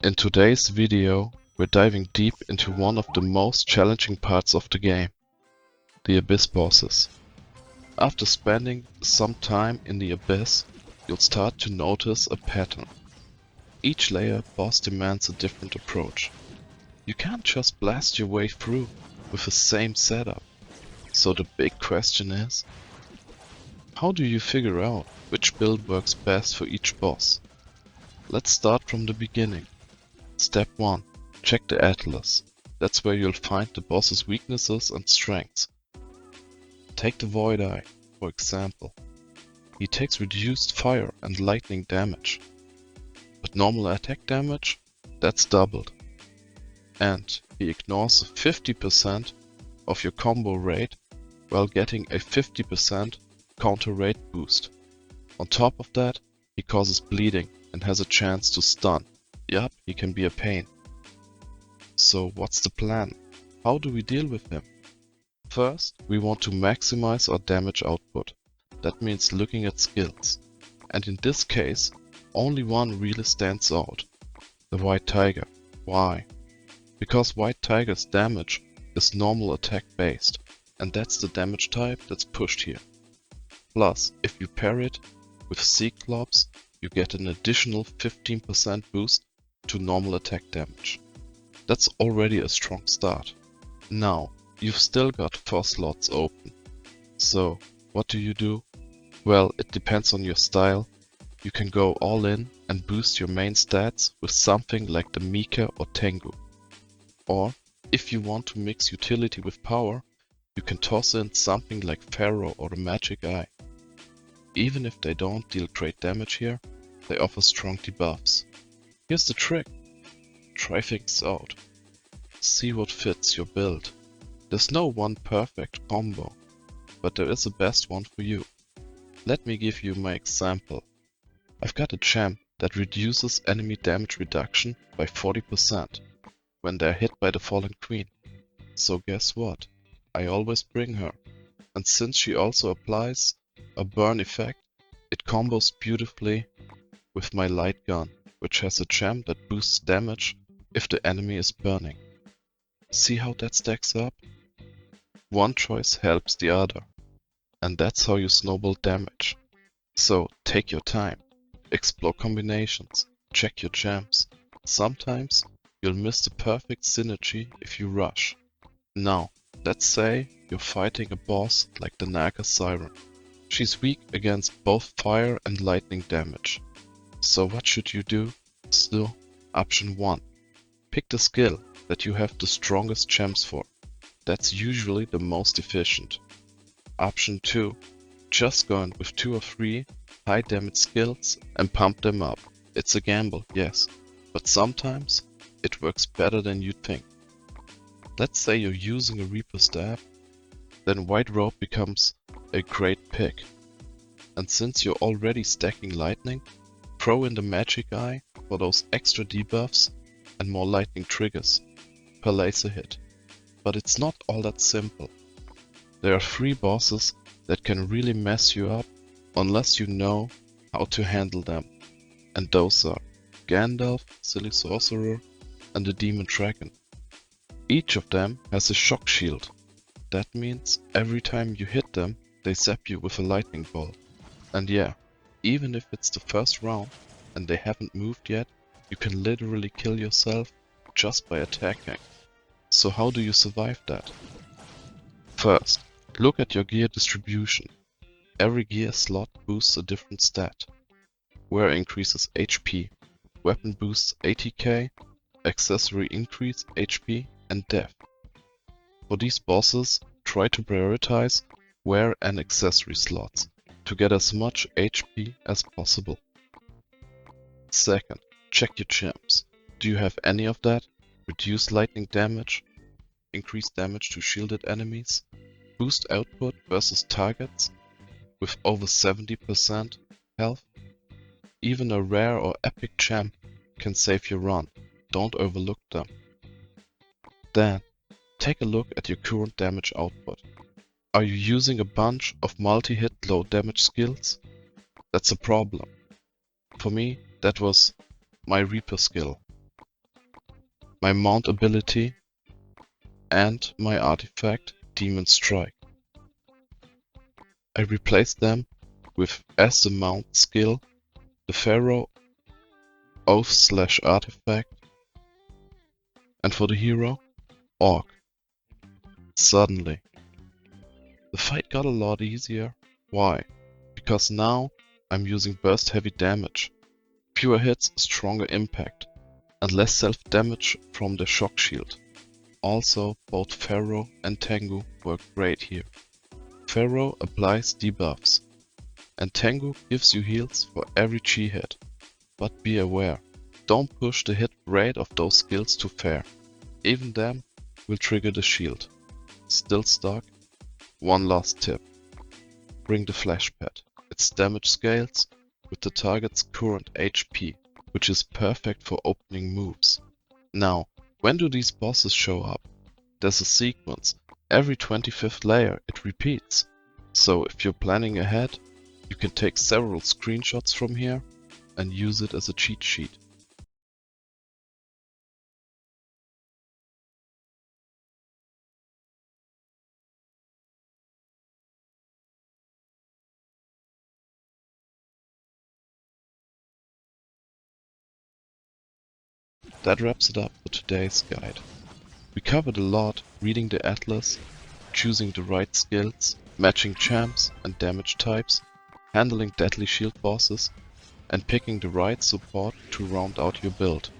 In today's video, we're diving deep into one of the most challenging parts of the game, the Abyss bosses. After spending some time in the Abyss, you'll start to notice a pattern. Each layer boss demands a different approach. You can't just blast your way through with the same setup. So the big question is, how do you figure out which build works best for each boss? Let's start from the beginning. Step 1. Check the Atlas. That's where you'll find the boss's weaknesses and strengths. Take the Void Eye, for example. He takes reduced fire and lightning damage. But normal attack damage? That's doubled. And he ignores 50% of your combo rate while getting a 50% counter rate boost. On top of that, he causes bleeding and has a chance to stun. Yup, he can be a pain. So what's the plan? How do we deal with him? First, we want to maximize our damage output. That means looking at skills. And in this case, only one really stands out. The White Tiger. Why? Because White Tiger's damage is normal attack based, and that's the damage type that's pushed here. Plus, if you pair it with Cyclops, you get an additional 15% boost to normal attack damage. That's already a strong start. Now, you've still got 4 slots open. So, what do? Well, it depends on your style. You can go all in and boost your main stats with something like the Mika or Tengu. Or, if you want to mix utility with power, you can toss in something like Pharaoh or the Magic Eye. Even if they don't deal great damage here, they offer strong debuffs. Here's the trick. Try things out. See what fits your build. There's no one perfect combo, but there is a best one for you. Let me give you my example. I've got a champ that reduces enemy damage reduction by 40% when they're hit by the Fallen Queen. So guess what? I always bring her. And since she also applies a burn effect, it combos beautifully with my light gun, which has a gem that boosts damage if the enemy is burning. See how that stacks up? One choice helps the other, and that's how you snowball damage. So take your time, explore combinations, check your gems. Sometimes you'll miss the perfect synergy if you rush. Now, let's say you're fighting a boss like the Naga Siren. She's weak against both fire and lightning damage. So what should you do? Still, option 1. Pick the skill that you have the strongest gems for. That's usually the most efficient. Option 2. Just go in with 2 or 3 high damage skills and pump them up. It's a gamble, yes, but sometimes it works better than you think. Let's say you're using a Reaper staff, then White Robe becomes a great pick. And since you're already stacking lightning, throw in the Magic Eye for those extra debuffs and more lightning triggers per laser hit. But it's not all that simple. There are 3 bosses that can really mess you up unless you know how to handle them. And those are Gandalf, Silly Sorcerer, and the Demon Dragon. Each of them has a shock shield. That means every time you hit them, they zap you with a lightning bolt. And yeah, even if it's the first round and they haven't moved yet, you can literally kill yourself just by attacking. So how do you survive that? First, look at your gear distribution. Every gear slot boosts a different stat. Wear increases HP, weapon boosts ATK, accessory increase HP and death. For these bosses, try to prioritize wear and accessory slots to get as much HP as possible. Second, check your gems. Do you have any of that? Reduce lightning damage, increase damage to shielded enemies, boost output versus targets with over 70% health. Even a rare or epic gem can save your run. Don't overlook them. Then, take a look at your current damage output. Are you using a bunch of multi-hit low damage skills? That's a problem. For me, that was my Reaper skill. my mount ability, and my artifact Demon Strike. I replaced them with, as the mount skill, the Pharaoh Oath/Artifact, and for the hero, Orc. Suddenly, the fight got a lot easier. Why? Because now I'm using burst heavy damage, fewer hits, stronger impact, and less self damage from the shock shield. Also, both Pharaoh and Tengu work great here. Pharaoh applies debuffs, and Tengu gives you heals for every chi hit. But be aware, don't push the hit rate of those skills too far. Even them will trigger the shield. Still stuck? One last tip. Bring the flash pad. Its damage scales with the target's current HP, which is perfect for opening moves. Now, when do these bosses show up? There's a sequence. Every 25th layer it repeats. So if you're planning ahead, you can take several screenshots from here and use it as a cheat sheet. That wraps it up for today's guide. We covered a lot reading the atlas, choosing the right skills, matching champs and damage types, handling deadly shield bosses, and picking the right support to round out your build.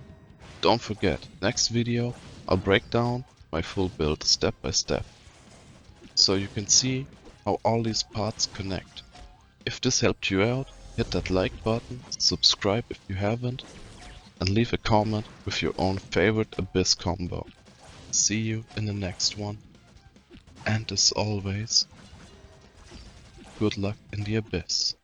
Don't forget, next video I'll break down my full build step by step, so you can see how all these parts connect. If this helped you out, hit that like button, subscribe if you haven't, and leave a comment with your own favorite Abyss combo. See you in the next one, and as always, good luck in the Abyss.